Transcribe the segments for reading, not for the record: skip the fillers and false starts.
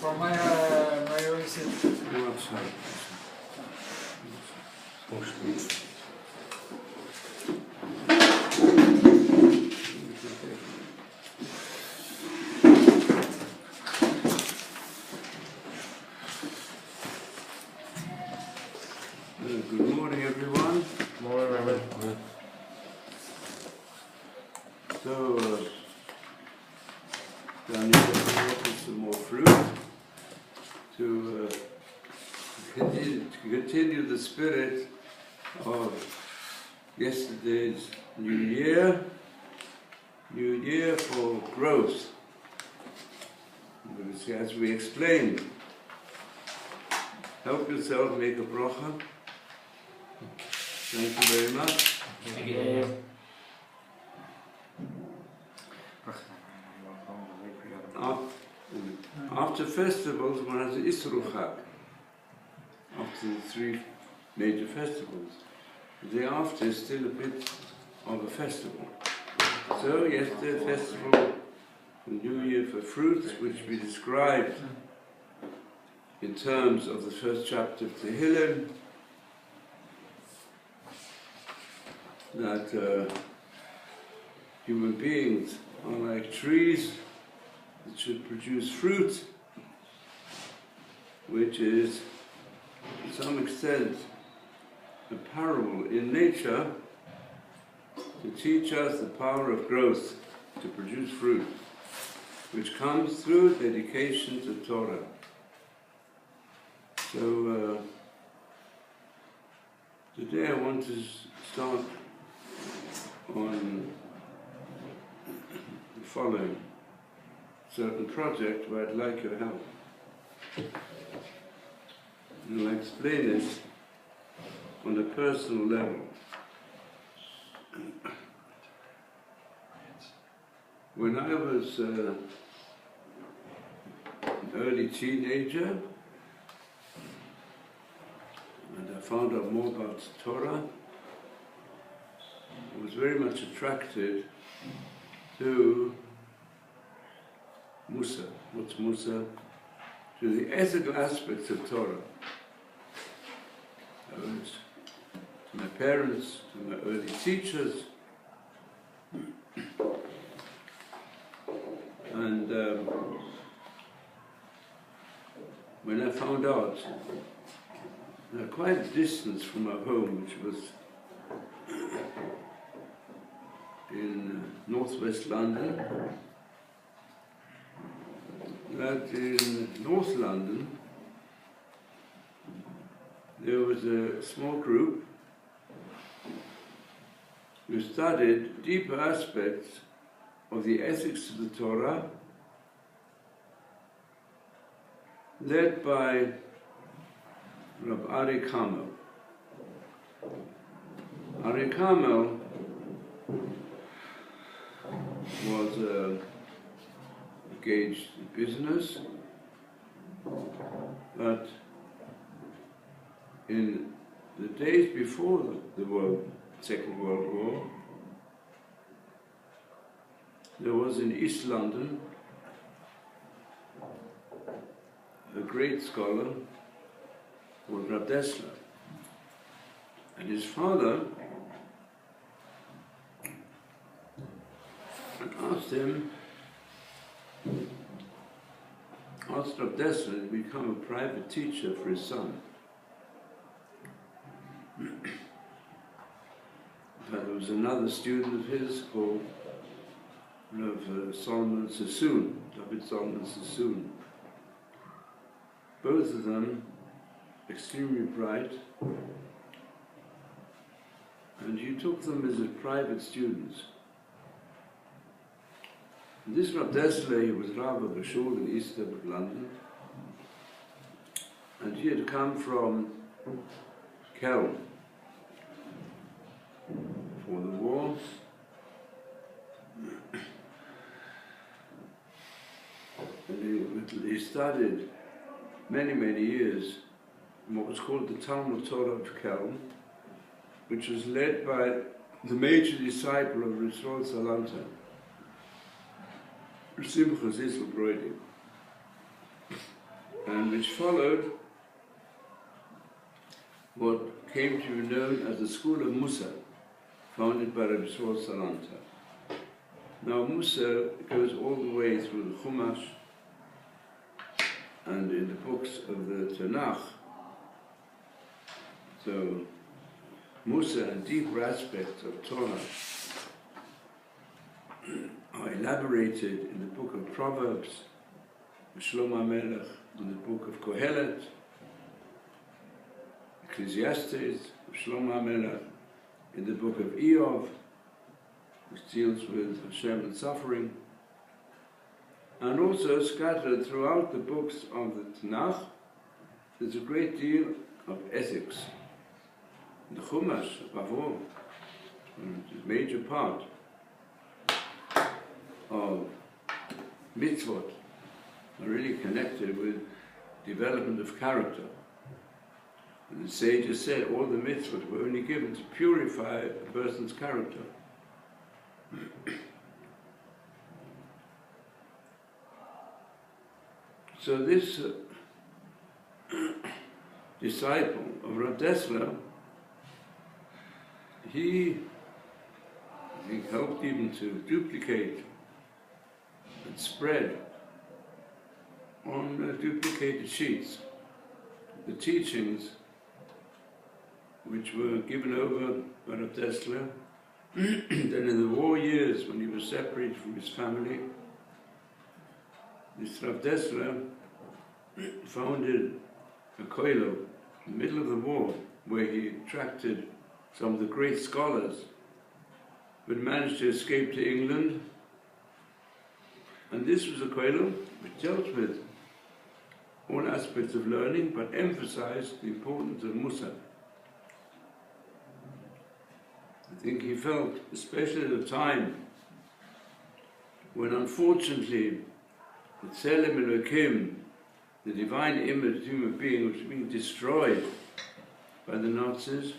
from my own city. Good morning, everyone. Morning, Reverend. So, Daniel brought us some more fruit to continue the spirit of yesterday's New Year for growth. As we explained, help yourself, make a bracha. Thank you very much. Thank you. After festivals, one has the Isruchak, after the three major festivals. The day after is still a bit of a festival. So yesterday, festival, the New Year for fruits, which we described in terms of the first chapter of Tehillim, that human beings are like trees that should produce fruit, which is, to some extent, a parable in nature to teach us the power of growth, to produce fruit, which comes through dedication to Torah. So today I want to start on the following certain project where I'd like your help. And I'll explain it on a personal level. When I was an early teenager, and I found out more about Torah, I was very much attracted to Musa. What's Musa? To the ethical aspects of Torah. I was to my parents, to my early teachers, and when I found out, quite a distance from my home, which was in northwest London, that in North London there was a small group who studied deeper aspects of the ethics of the Torah, led by Rabbi Ari Kamel. Ari Kamel was engaged in business, but in the days before the Second World War, there was in East London a great scholar called Rabbi Dessler, and his father asked Rabbi Dessler to become a private teacher for his son. But there was another student of his called David Solomon Sassoon. Both of them extremely bright, and he took them as his private students. And this Rabbi Dessler, he was Rav of a shul in east of London, and he had come from Kelm for the war. And he studied many years in what was called the Talmud Torah of Kelm, which was led by the major disciple of Yisroel Salanta, Simcha Zissel Broidy. and which followed what came to be known as the School of Musa, founded by Rabbi Yisrael Salanta. Now Musa goes all the way through the Chumash and in the books of the Tanakh. So Musa and deeper aspects of Torah are elaborated in the book of Proverbs, Shlomo HaMelech, in the book of Kohelet, Ecclesiastes, Shlomo HaMelech, in the book of Eov, which deals with Hashem and suffering, and also scattered throughout the books of the Tanakh, there's a great deal of ethics. The Chumash, above all, is a major part of mitzvot, are really connected with development of character. And the sages said all the mitzvot were only given to purify a person's character. So this disciple of Rav Dessler, he, I think, helped even to duplicate and spread on duplicated sheets the teachings which were given over by Rav Dessler. Then in the war years, when he was separated from his family, this Rav Dessler founded a koilo in the middle of the war, where he attracted some of the great scholars who had managed to escape to England. And this was a koilo which dealt with all aspects of learning, but emphasized the importance of Musa. I think he felt, especially at a time when unfortunately the Tselem Elokim, the divine image of human being, was being destroyed by the Nazis,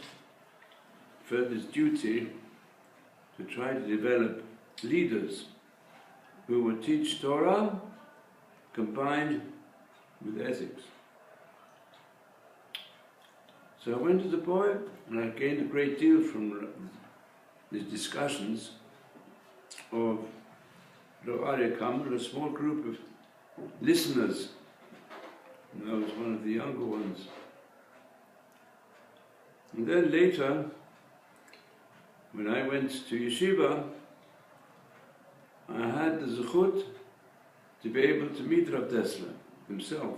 felt his duty to try to develop leaders who would teach Torah combined with ethics. So I went to the boy and I gained a great deal from these discussions of Rav Aryeh Kammer, a small group of listeners, and I was one of the younger ones. And then later, when I went to yeshiva, I had the zechut to be able to meet Rav Dessler himself.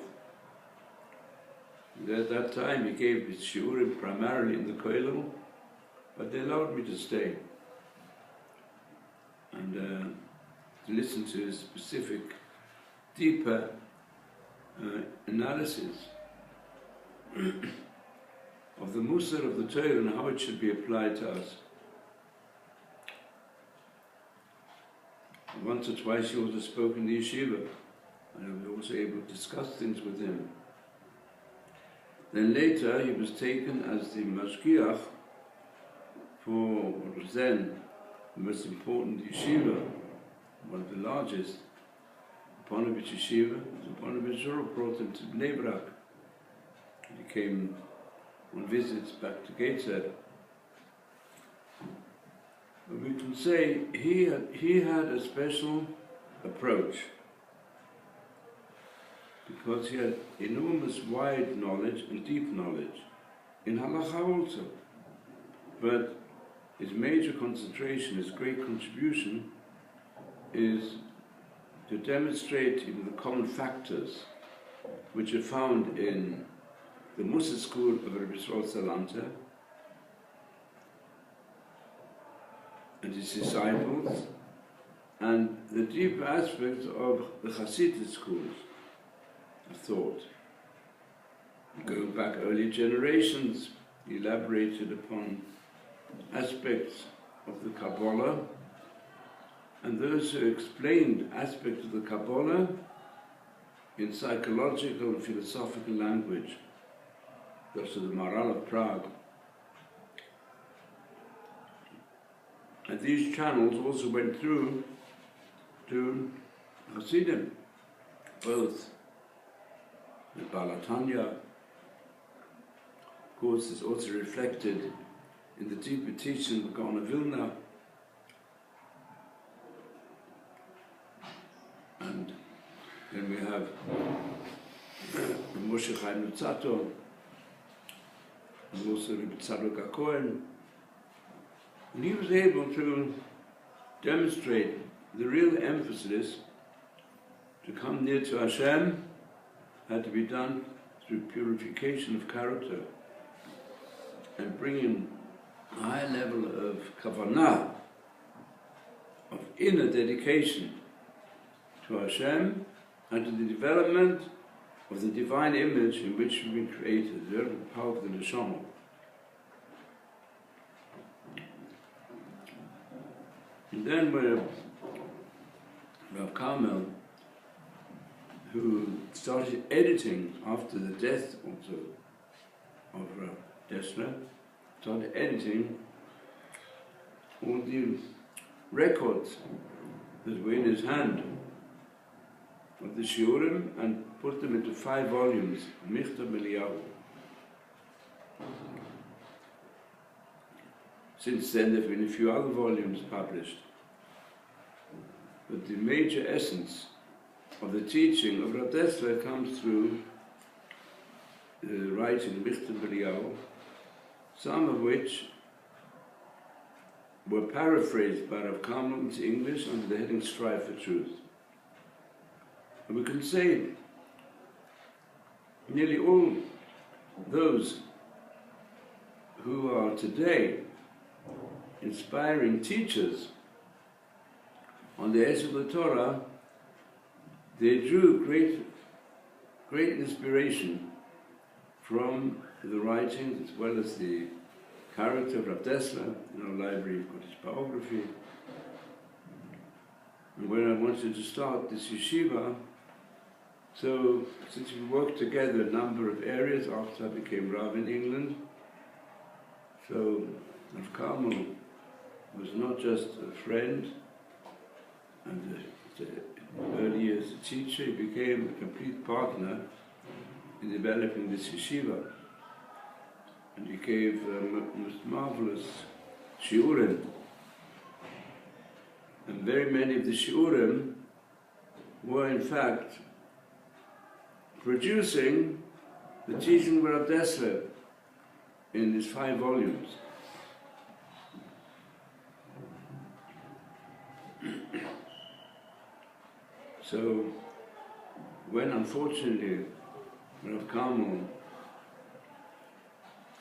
And at that time he gave his shiurim primarily in the koilel, but they allowed me to stay and to listen to his specific, deeper analysis of the Musar of the Torah and how it should be applied to us. Once or twice he also spoke in the yeshiva, and I was also able to discuss things with him. Then later he was taken as the mashgiach for what was then the most important yeshiva, one of the largest, Ponevezh Yeshiva. The Ponevezh Rebbe brought him to Bnei Brak. He came on visits back to Gateshead. But we can say he had a special approach because he had enormous wide knowledge and deep knowledge in halacha also. But his major concentration, his great contribution, is to demonstrate even the common factors which are found in the Musa school of Rabbi Yisrael Salanta and his disciples, and the deeper aspects of the Hasidic schools of thought. Going back earlier generations, he elaborated upon aspects of the Kabbalah, and those who explained aspects of the Kabbalah in psychological and philosophical language, such as the Maharal of Prague. And these channels also went through to Hasidim, both the Balatanya. Of course, is also reflected in the deeper teaching of Gaon of Vilna. And then we have Moshe Chaim Lutzato, and also Rebbe Tzadok HaKohen. And he was able to demonstrate the real emphasis to come near to Hashem had to be done through purification of character and bringing a high level of kavanah, of inner dedication to Hashem and to the development of the divine image in which we've been created, the power of the neshama. And then we have Rav Carmel, who started editing after the death also of Rav Dessler, started editing all the records that were in his hand of the Shiurim and put them into 5 volumes, Michtav Eliyahu. Since then there have been a few other volumes published. But the major essence of the teaching of Rav Dessler comes through the writing Michtav Eliyahu, some of which were paraphrased by Rav Carmel into English under the heading Strive for Truth. And we can say nearly all those who are today inspiring teachers on the edge of the Torah, they drew great inspiration from the writings as well as the character of Rav Dessler. In our library we've got his biography. And when I wanted to start this yeshiva, so since we worked together a number of areas after I became Rav in England, so Rav Carmel was not just a friend and early years a teacher, he became a complete partner in developing this yeshiva. And he gave most marvelous shiurim. And very many of the shiurim were in fact producing the teaching of Rav Dessler in these 5 volumes. So, when unfortunately Rav Carmel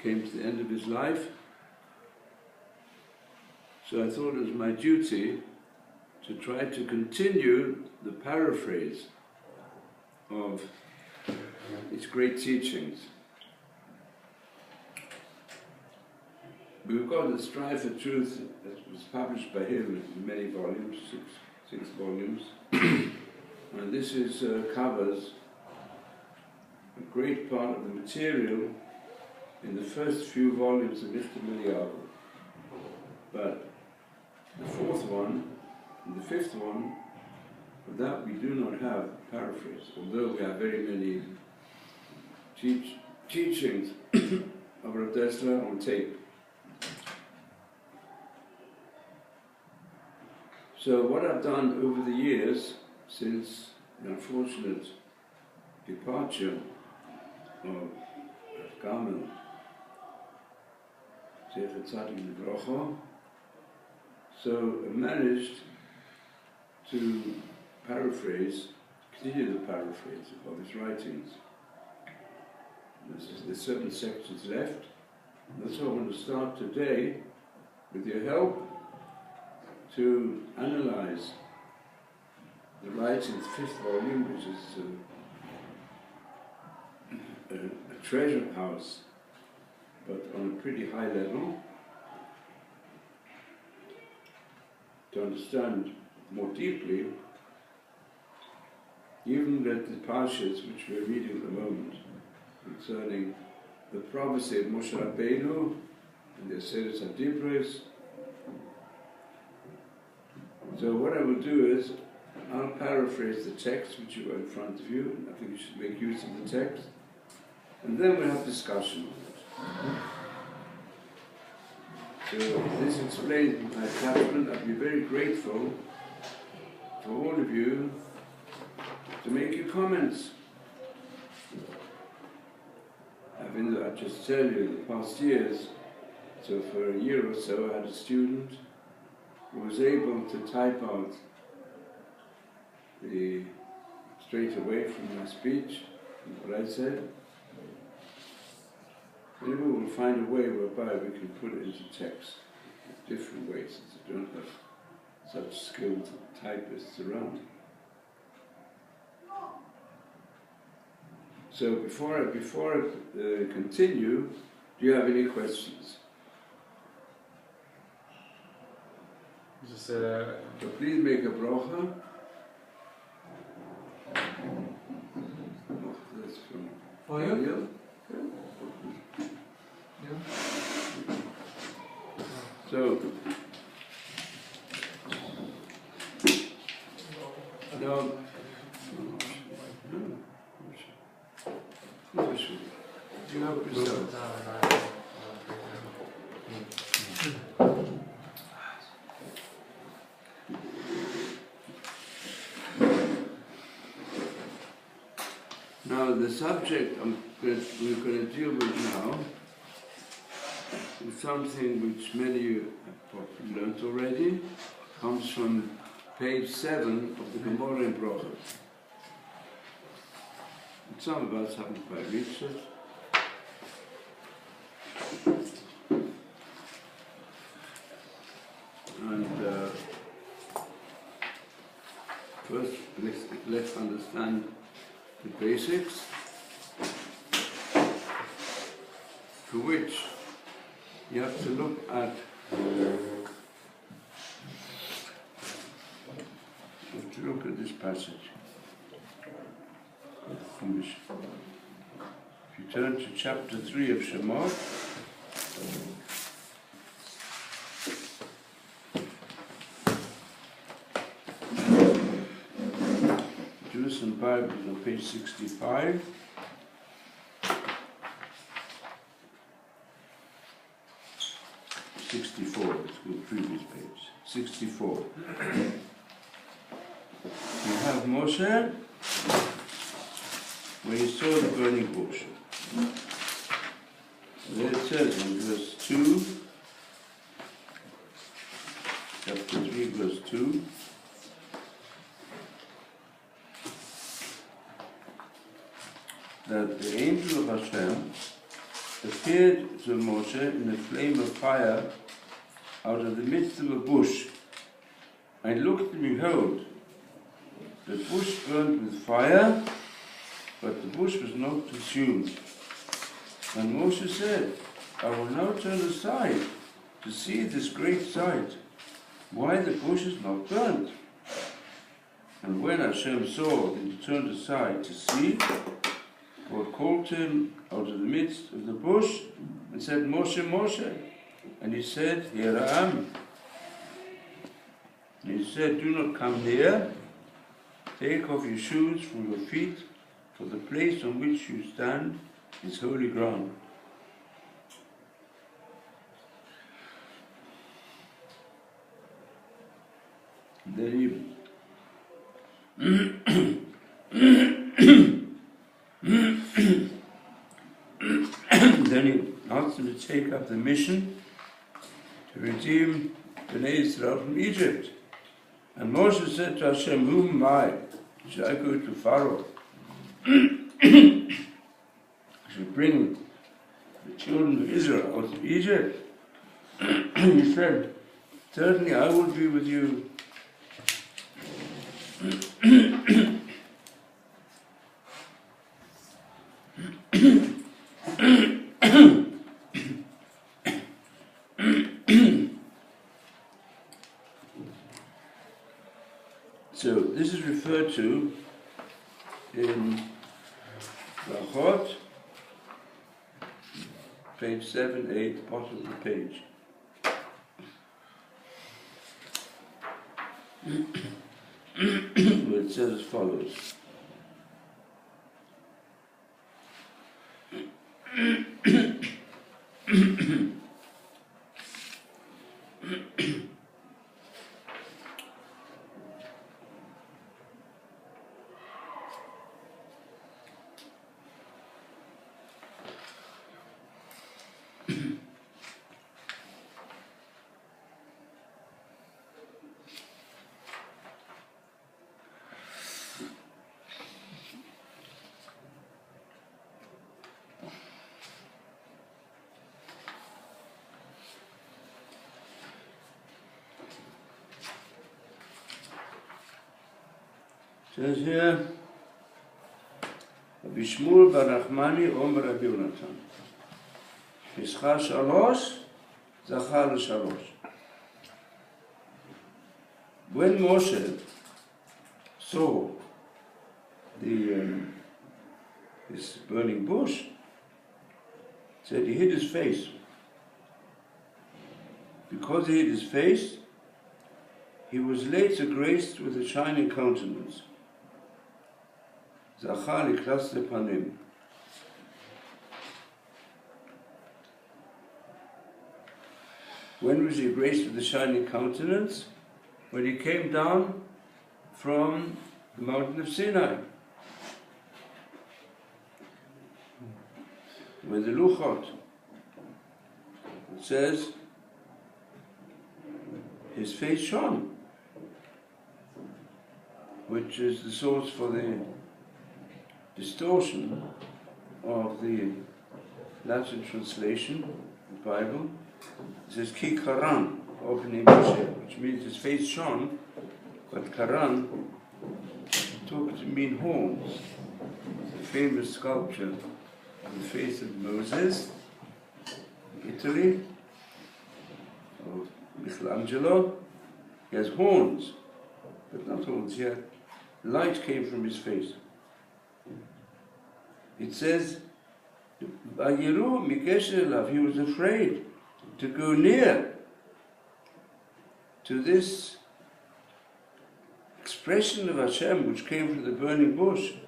came to the end of his life, so I thought it was my duty to try to continue the paraphrase of his great teachings. We've got the Strive for Truth that was published by him in many volumes, six volumes. And this covers a great part of the material in the first few volumes of Michtav Eliyahu. But the 4th one and the 5th one, for that we do not have paraphrase, although we have very many teachings of Rav Dessler on tape. So what I've done over the years, since the unfortunate departure of Rav Carmel, Zecher Tzadik Livrocha, so I managed to continue the paraphrase of his writings. There's 7 sections left. That's why I want to start today, with your help, to analyze the writings, 5th volume, which is a treasure house, but on a pretty high level, to understand more deeply, even that the parshas which we're reading at the moment, concerning the prophecy of Moshe Rabbeinu and the Aseret HaDibros. So what I will do is, I'll paraphrase the text which you got in front of you. I think you should make use of the text. And then we'll have discussion on it. So this explains my attachment. I'd be very grateful for all of you to make your comments. I just tell you, in the past years, so for a year or so I had a student who was able to type out straight away from my speech, what I said. Maybe we'll find a way whereby we can put it into text in different ways, since we don't have such skilled typists around. So before I continue, do you have any questions? Just So please make a bracha. Oh, that's from for you? Maharal. Yeah. So, now, do you have yourself? Now, the subject we're going to deal with now is something which many of you have probably learnt already. Comes from page 7 of the Gemara in Brachos. Some of us haven't quite reached it. And first, let's understand the basics, for which you have to look at this passage. If you turn to chapter 3 of Shemot, Jerusalem Bible is on page 65. Let's go to the previous page. 64. You have Moshe, where he saw the burning bush. There it says in verse 2, chapter 3, verse 2, that the angel of Hashem appeared to Moshe in a flame of fire out of the midst of a bush. And looked and behold, the bush burned with fire, but the bush was not consumed. And Moshe said, I will now turn aside to see this great sight, why the bush is not burnt. And when Hashem saw that he turned aside to see, God called to him out of the midst of the bush and said, Moshe, Moshe. And he said, Here I am. And he said, Do not come near. Take off your shoes from your feet, for the place on which you stand is holy ground. Then he asked him to take up the mission to redeem Bnei Israel from Egypt. And Moshe said to Hashem, Who am I? Should I go to Pharaoh? I should bring the children of Israel out of Egypt. He said, Certainly I will be with you. So this is referred to in Brachot, page 7, 8, bottom of the page. it says as follows. Says here, Rabbi Shmuel bar Nachmani Omer Rabbi Yonatan. Fischa shalosh, zachar shalosh. When Moshe saw this burning bush, said he hid his face. Because he hid his face, he was later graced with a shining countenance. Zachar liklas lepanim. When was he graced with the shining countenance? When he came down from the mountain of Sinai. With the Luchot, it says, his face shone, which is the source for the distortion of the Latin translation, the Bible. It says ki karan, opening Moshe, which means his face shone, but karan took to mean horns. The famous sculpture of the face of Moses in Italy, of Michelangelo. He has horns, but not horns yet. Light came from his face. It says, Vayiru mikesher elav, he was afraid to go near to this expression of Hashem which came from the burning bush. It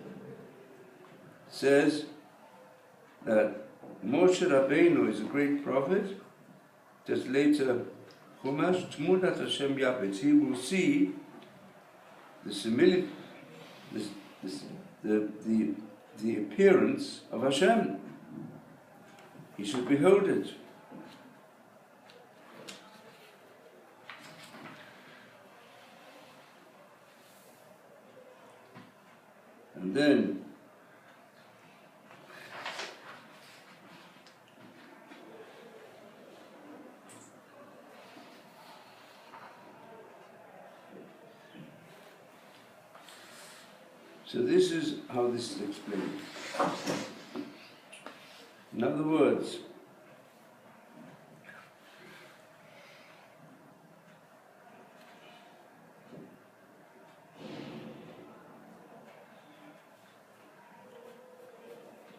says that Moshe Rabbeinu is a great prophet. Just later, Chumash Tmunat Hashem Yapetz, he will see the similitude, the appearance of Hashem. He should behold it. And then so this is how this is explained. In other words,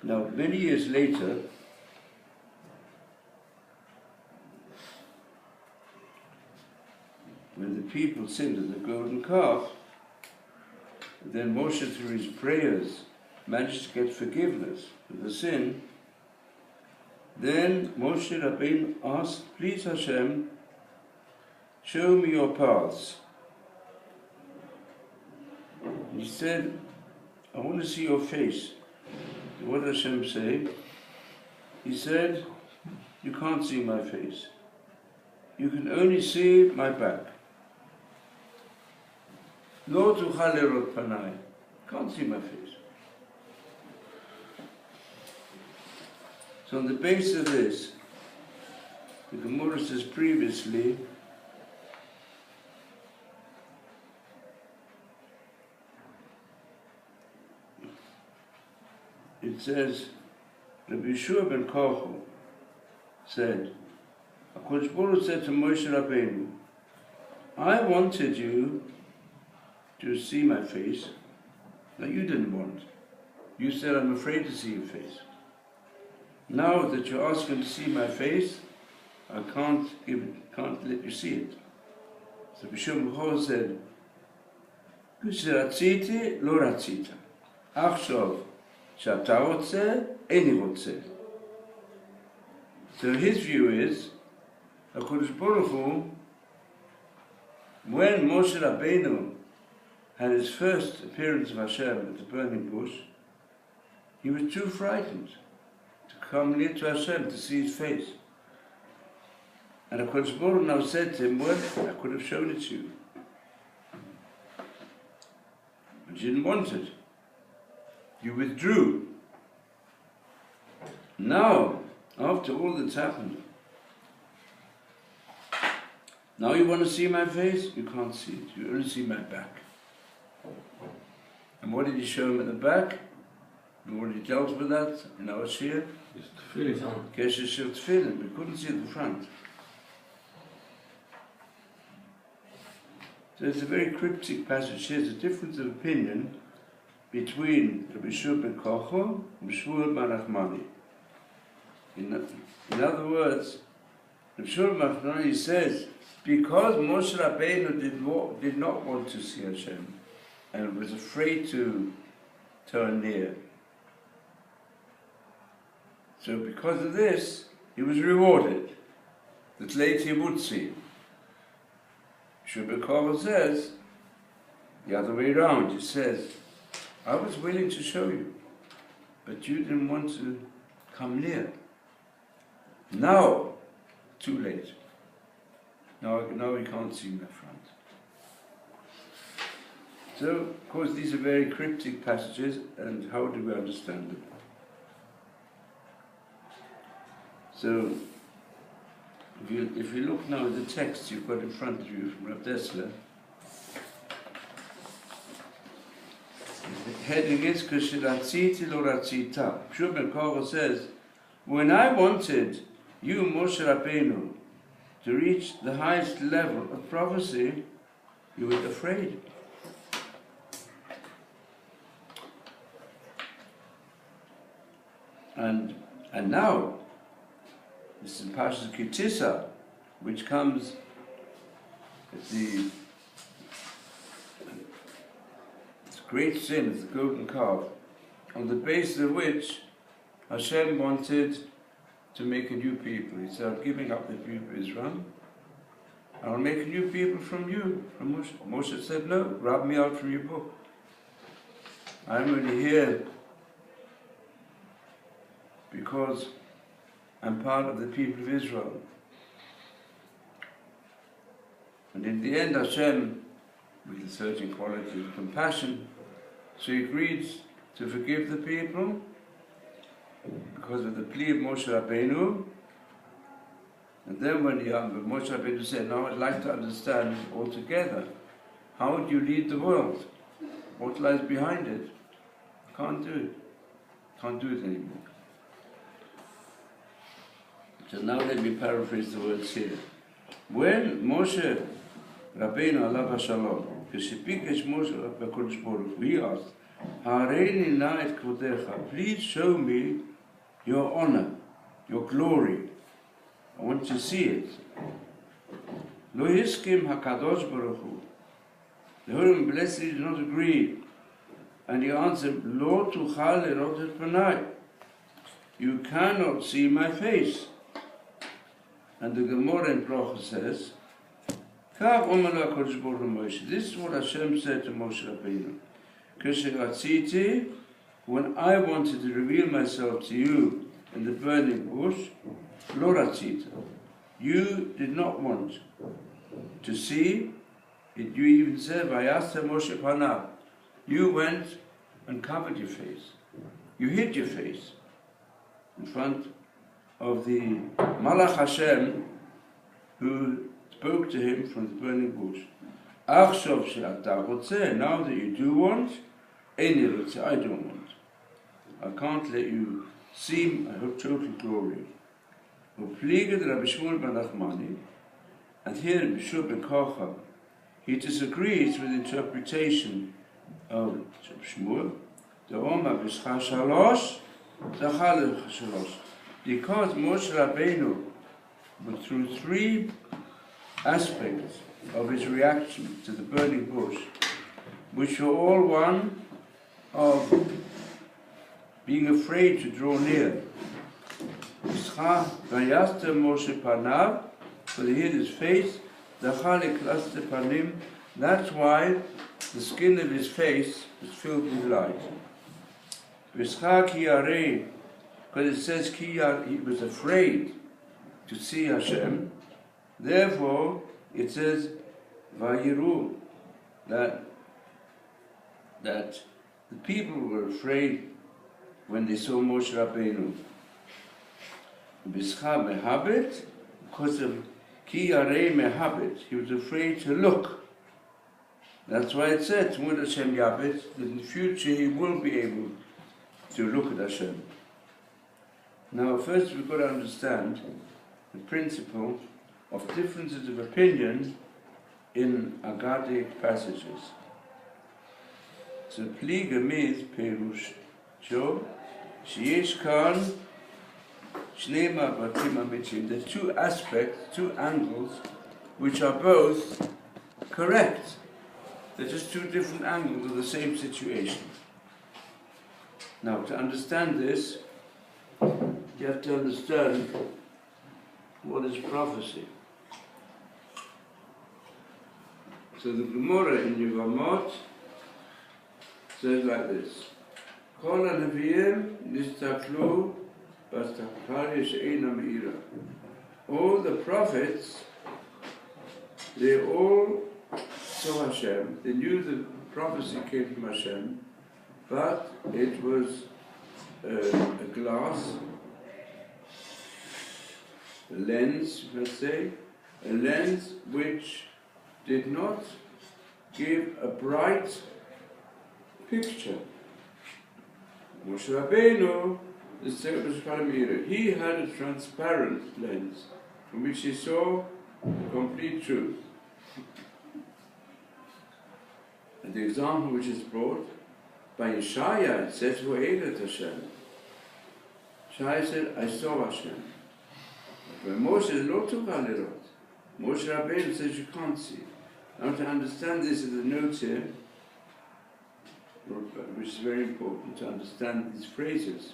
now many years later, when the people sinned at the golden calf, then Moshe, through his prayers, managed to get forgiveness for the sin. Then Moshe Rabbeinu asked, please Hashem, show me your paths. And he said, I want to see your face. And what did Hashem say? He said, you can't see my face. You can only see my back. Lo tuchal lerot panai. Can't see my face. So on the basis of this, the Gemara says previously, it says, Rabbi Yeshua ben Kochel said, HaKadosh Baruch Hu said to Moshe Rabbeinu, I wanted you to see my face. Now you didn't want. You said, I'm afraid to see your face. Now that you're asking to see my face, I can't let you see it. So Bishop Maharal said, כשרציתי, לא רצית. עכשיו, שאתה רוצה, איני רוצה. So his view is, HaKadosh Baruch Hu, when Moshe Rabbeinu had his first appearance of Hashem at the burning bush, he was too frightened to come near to Hashem to see his face. And HaKadosh Baruch Hu now said to him, well, I could have shown it to you. But you didn't want it. You withdrew. Now, after all that's happened, now you want to see my face? You can't see it. You only see my back. And what did he show him at the back? We already dealt with that in our shir. Kesher shel tefillin. We couldn't see at the front. So it's a very cryptic passage. Here's a difference of opinion between Rabbi Shua ben Kocho and Shmuel ben Nachmani. In other words, Rabbi Shmuel ben Nachmani says, because Moshe Rabbeinu did not want to see Hashem and was afraid to turn near. So because of this, he was rewarded, that later he would see. Shua ben Kocho says, the other way around, he says, I was willing to show you, but you didn't want to come near. Now, too late. Now we can't see my front. So, of course, these are very cryptic passages, and how do we understand them? So, if you look now at the text you've got in front of you from Rav Dessler, the heading is K'shiratziti lo ratzita. Shua ben Kocho says, when I wanted you, Moshe Rabbeinu, to reach the highest level of prophecy, you were afraid. And now, this is Parshas Kitisa, which comes at the great sin of the golden calf, on the basis of which Hashem wanted to make a new people. He said, giving up the people of Israel, I'll make a new people from you, from Moshe. Moshe said, no, grab me out from your book. I'm only here because I'm part of the people of Israel. And in the end, Hashem, with a certain quality of compassion, so he agreed to forgive the people because of the plea of Moshe Rabbeinu. And then when Moshe Rabbeinu said, now I'd like to understand altogether, how do you lead the world? What lies behind it? Can't do it. Can't do it anymore. So now let me paraphrase the words here. When Moshe Rabbeinu alav hashalom, כשביקש משה בקדוש ברוך הוא, he asked, הראיני נא את כבודך, please show me your honor, your glory. I want to see it. לא הסכים הקדוש ברוך הוא. The Holy Blessed did not agree. And he answered, לא תוכל לראות את פניי. You cannot see my face. And the Gemara in Bracha says, כך אומר לו הקדוש ברוך הוא משה. This is what Hashem said to Moshe Rabbeinu. כשרציתי, when I wanted to reveal myself to you in the burning bush, לא רצית. You did not want to see it. You even said, ויעשת משה פניו. You went and covered your face. You hid your face in front of the Malach Hashem who spoke to him from the burning bush. עכשיו שאתה רוצה, now that you do want, איני רוצה, I don't want. I can't let you see my total glory. ופליגת רבי שמואל ben Nachmani, and here Rabbi Shua ben Kocho, he disagrees with the interpretation of Shmuel. דאמר בשכר שלוש, זכה לך שלוש. Because Moshe Rabbeinu went through three aspects of his reaction to the burning bush. which were all one of being afraid to draw near. Vayaster Moshe Panav, for he hid his face, that's why the skin of his face was filled with light. Because it says he was afraid to see Hashem, therefore it says Vayiru, that the people were afraid when they saw Moshe Rabbeinu. Because of Ki Yarei Mehabit, he was afraid to look. That's why it said, Tumud Hashem Yabit, that in the future he will be able to look at Hashem. Now first we've got to understand the principle of differences of opinion in Agadic passages. So Pliga means Perush Sho, Sheyesh Kan, Shnema Batim Amitim. There are two aspects, two angles, which are both correct. They're just two different angles of the same situation. Now, to understand this, you have to understand what is prophecy. So the Gemara in Yevamot says like this: Kol HaNevi'im nistaklu b'astakari she'eina me'ira. All the prophets, they all saw Hashem. They knew the prophecy came from Hashem, but it was a glass, a lens, let's say, a lens which did not give a bright picture. Moshe Rabbeinu, the second Paramira, he had a transparent lens from which he saw the complete truth. And the example which is brought by Yeshaya, it says, V'elet Hashem. Yeshaya said, I saw Hashem. But Moshe says, Lo tuchal lirot. Moshe Rabbeinu says, you can't see. Now to understand this, is a note here, which is very important to understand these phrases.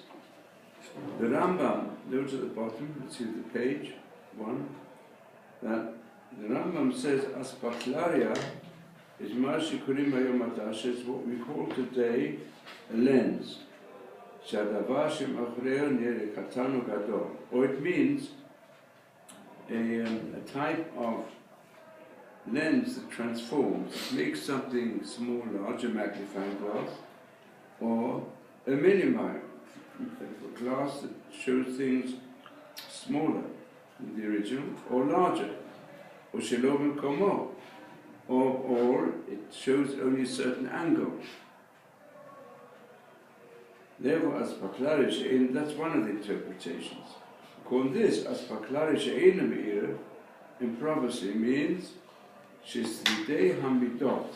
The Rambam, note at the bottom, let's see the page, 1, that the Rambam says, Aspaklaria is Mashi Kurim Hayom Hadash, is what we call today a lens. Shadavar Shem Achreo Nere Katanu Gadol. Or it means a type of lens that transforms, makes something small, large, a magnifying glass, or a minimizer, a glass that shows things smaller than the original, or larger, or shelom komo, or it shows only a certain angle. Therefore, as paklarish, that's one of the interpretations. Called this, as paklarish me'ira, in prophecy means Shesridei hamidot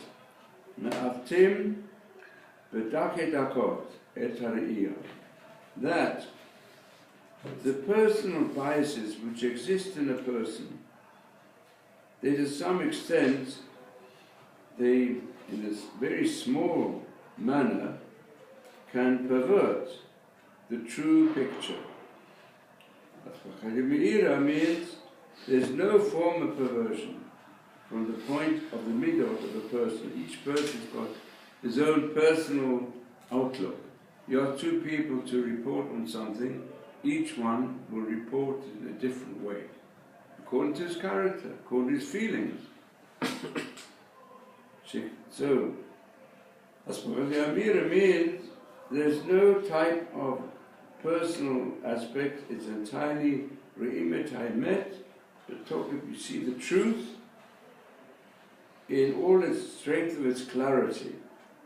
me'avtim b'dake dakot et ha're'iyah, that the personal biases which exist in a person, they to some extent, they, in a very small manner, can pervert the true picture. Me'ira means there's no form of perversion from the point of the midot of a person. Each person's got his own personal outlook. You have two people to report on something, each one will report in a different way, according to his character, according to his feelings. So, as far as the Amira means, there's no type of personal aspect, it's entirely re'imet ha'emet, the topic you see the truth in all its strength of its clarity.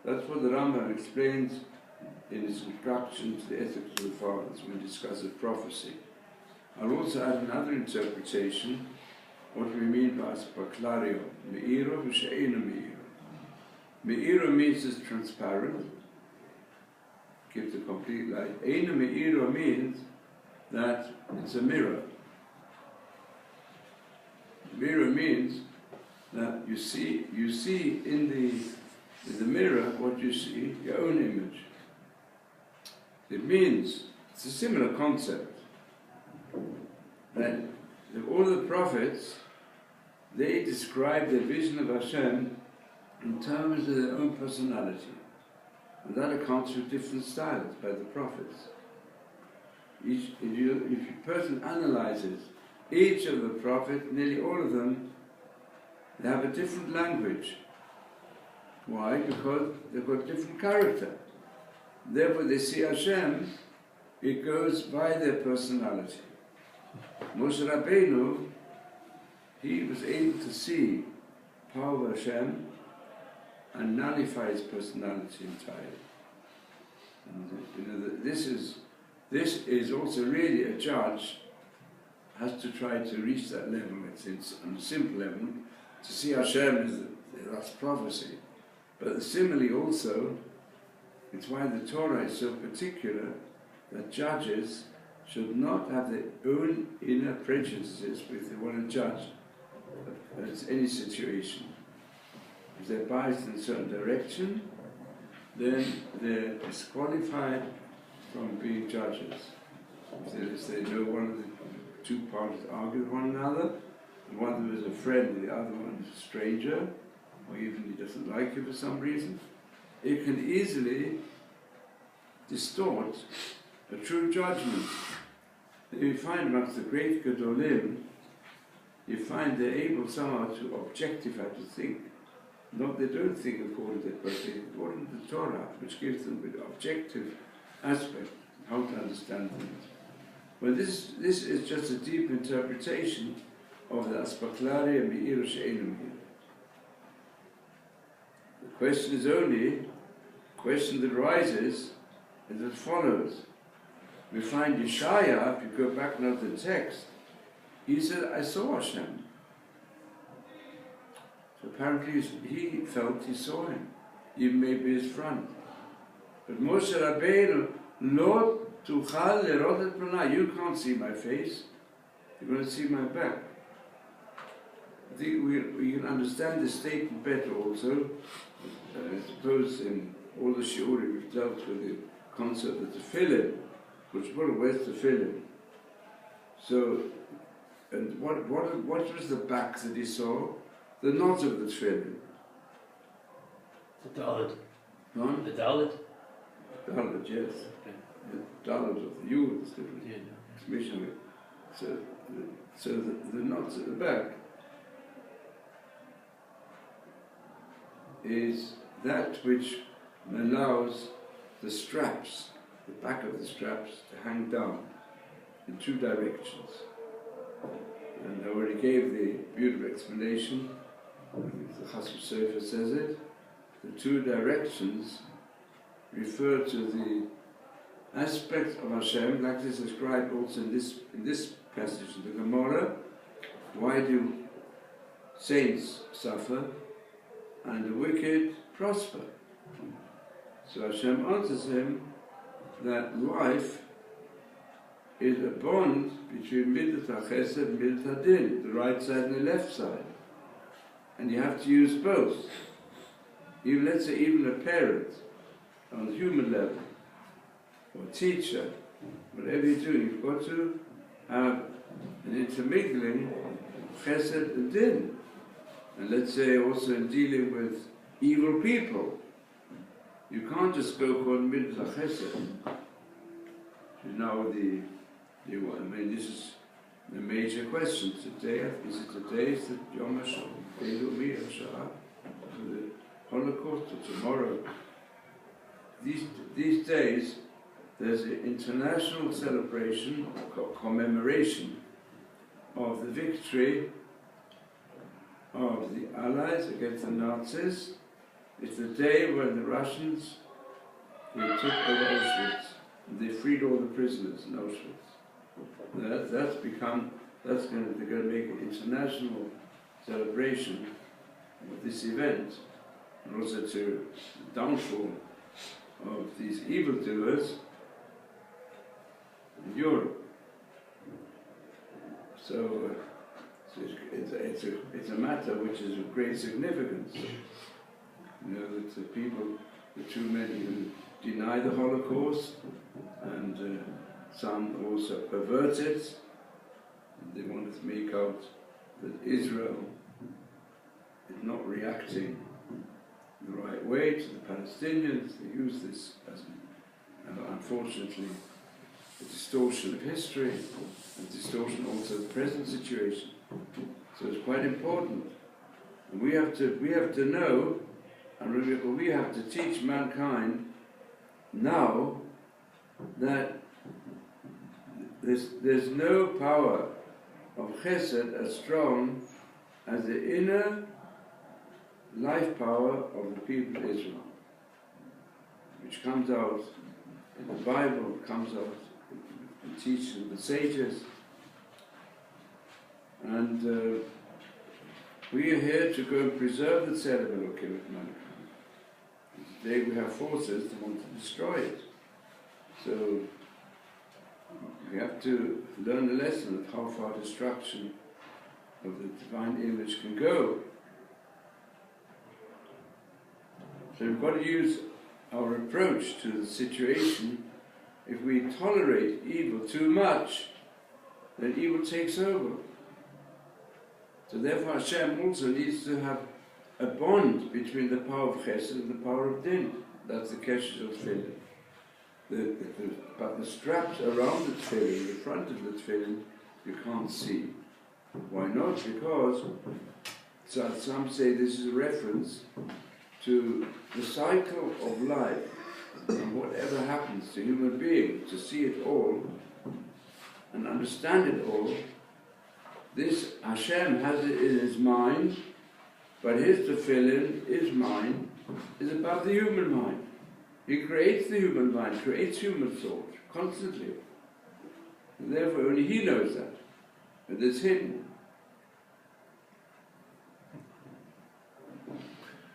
That's what the Rambam explains in his introduction to the Ethics of the Fathers when he discusses prophecy. I'll also add another interpretation, what we mean by aspaklario, me'iro v'she'ena me'iro. Me'iro means it's transparent, gives a complete light. Eina me'iro means that it's a mirror. Mirror means that you see in the mirror what you see, your own image. It means, it's a similar concept, that all the prophets, they describe their vision of Hashem in terms of their own personality. And that accounts for different styles by the prophets. If a person analyzes each of the prophets, nearly all of them, they have a different language. Why? Because they've got different character. Therefore they see Hashem, it goes by their personality. Moshe Rabbeinu, he was able to see power of Hashem and nullify his personality entirely. And this is also really a judge has to try to reach that level. It's on a simple level to see Hashem as that's prophecy. But similarly also, it's why the Torah is so particular that judges should not have their own inner prejudices if they want to judge any situation. If they're biased in a certain direction, then they're disqualified from being judges. If they know one of the two parties argue with one another, and one of them is a friend and the other one is a stranger, or even he doesn't like you for some reason, it can easily distort a true judgment. You find amongst the great Gedolim, you find they're able somehow to objectify, to think. Not they don't think according to it, but they according to the Torah, which gives them the objective aspect, how to understand things. Well, this is just a deep interpretation of the Aspaklari and Me'ir She'enu Me'ir. The question is only, the question that arises is as follows. We find Yeshaya, if you go back now to the text, he said, I saw Hashem. So apparently he felt he saw him, even maybe his front. But Moshe Rabbeinu, Lo tuchal lerot et panai, you can't see my face, you're going to see my back. I think we can understand this statement better also. I suppose in all the shiurim we've dealt with the concept of the tefillin, which where's the tefillin? So, and what was the back that he saw? The knot of the tefillin. The dalit. Huh? The dalit? Dalit, yes. Okay. The dalit of the yud is different. Yeah, It's missionary. So the knots at the back is that which allows the straps, the back of the straps, to hang down in two directions. And I already gave the beautiful explanation, the Chassid Sofer says it, the two directions refer to the aspect of Hashem, like this is described also in this passage in the Gemara. Why do saints suffer and the wicked prosper? So Hashem answers him that life is a bond between Midat HaChesed and Midat HaDin, the right side and the left side. And you have to use both. Even, let's say, even a parent, on the human level, or a teacher, whatever you're doing, you've got to have an intermingling of Chesed and Din. And let's say also in dealing with evil people, you can't just go called Midat HaChesed. You know, I mean, this is a major question today. Is the Yom HaShoah, the Holocaust, or tomorrow? These days, there's an international celebration or commemoration of the victory of the Allies against the Nazis. It's the day when the Russians took over Auschwitz and they freed all the prisoners in Auschwitz. They're going to make an international celebration of this event, and also to the downfall of these evildoers in Europe. So it's a matter which is of great significance. You know, that the people, the too many who deny the Holocaust, and some also pervert it. They wanted to make out that Israel is not reacting the right way to the Palestinians. They use this as, unfortunately, a distortion of history, a distortion also of the present situation. So it's quite important. And we have to know, and we have to teach mankind now that there's no power of chesed as strong as the inner life power of the people of Israel, which comes out in the Bible, comes out in teaching of the sages. And we are here to go and preserve the Tzedek Elokim of mankind. Today we have forces that want to destroy it. So we have to learn the lesson of how far destruction of the divine image can go. So we've got to use our approach to the situation. If we tolerate evil too much, then evil takes over. So therefore Hashem also needs to have a bond between the power of Chesed and the power of Din. That's the Keshes of Tefillin. But the straps around the Tefillin, the front of the Tefillin, you can't see. Why not? Because some say this is a reference to the cycle of life, and whatever happens to human beings, to see it all and understand it all. This Hashem has it in his mind, but his tefillin, his mind, is above the human mind. He creates the human mind, creates human thought, constantly. And therefore only he knows that. But it's hidden.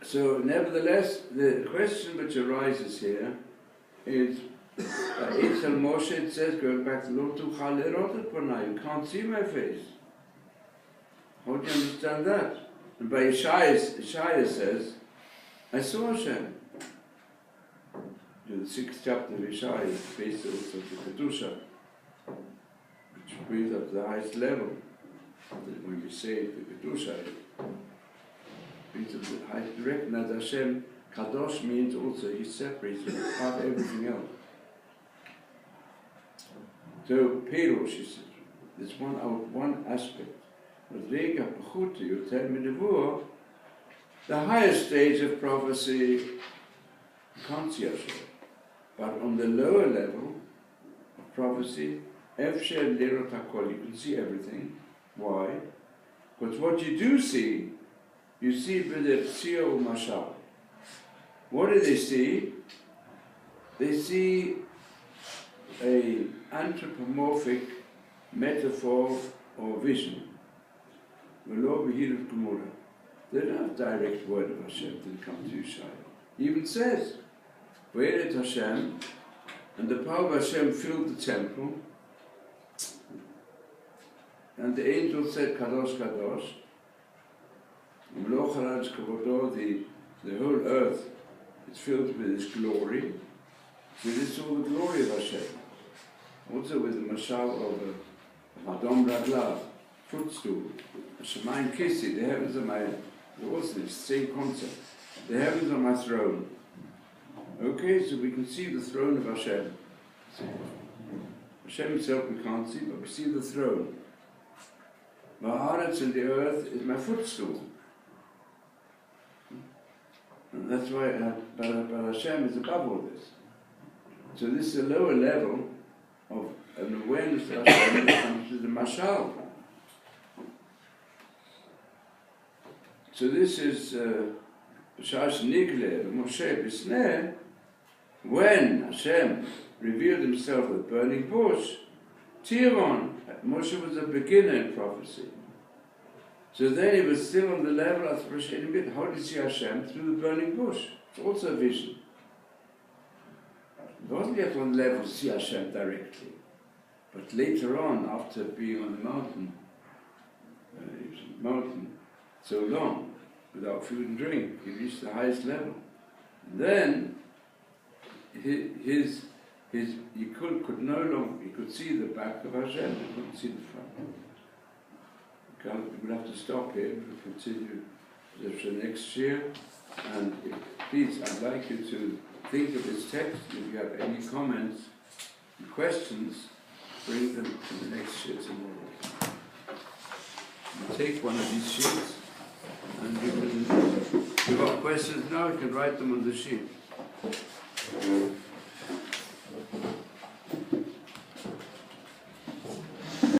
So nevertheless, the question which arises here is, Eitzel Moshe, it says, going back to Lo tuchal lirot et panai, you can't see my face. How do you understand that? And by Isaiah says, I saw Hashem. The 6th chapter of Isaiah is based also on the Kedusha, which brings up to the highest level. When we say the Kedusha, it brings up to the highest direct. And as Hashem, Kadosh means also he separates from everything else. So Perush is there's one aspect. The highest stage of prophecy, you can't see Hashem. But on the lower level of prophecy, you can see everything. Why? Because what you do see, you see b'dei psio mashal. What do they see? They see an anthropomorphic metaphor or vision. They don't have direct word of Hashem that come to Yeshaya. He even says, where is Hashem? And the power of Hashem filled the temple. And the angel said, Kadosh, Kadosh. The whole earth is filled with His glory. So this is all the glory of Hashem. Also with the mashal of Adom Raglav, footstool, Shemayim Kissi, the heavens are my, also the same concept. The heavens are my throne. Okay, so we can see the throne of Hashem. Hashem himself we can't see, but we see the throne. Maharal and the earth is my footstool. And that's why, but Hashem is above all this. So this is a lower level of an awareness of Hashem that comes to the mashal. So this is B'shash Nigle, Moshe B'sneh, when Hashem revealed himself with burning bush, Tiron, Moshe was a beginner in prophecy. So then he was still on the level of Hashem. How did he see Hashem? Through the burning bush. It's also a vision. He wasn't yet on the level to see Hashem directly. But later on, after being on the mountain, so long, without food and drink, he reached the highest level. And then he could no longer, he could see the back of Hashem, he couldn't see the front. We'll have to stop here, we'll continue for next year. And please, I'd like you to think of this text. If you have any comments and questions, bring them to the next year tomorrow. You take one of these sheets, and you can, if you have questions now, you can write them on the sheet.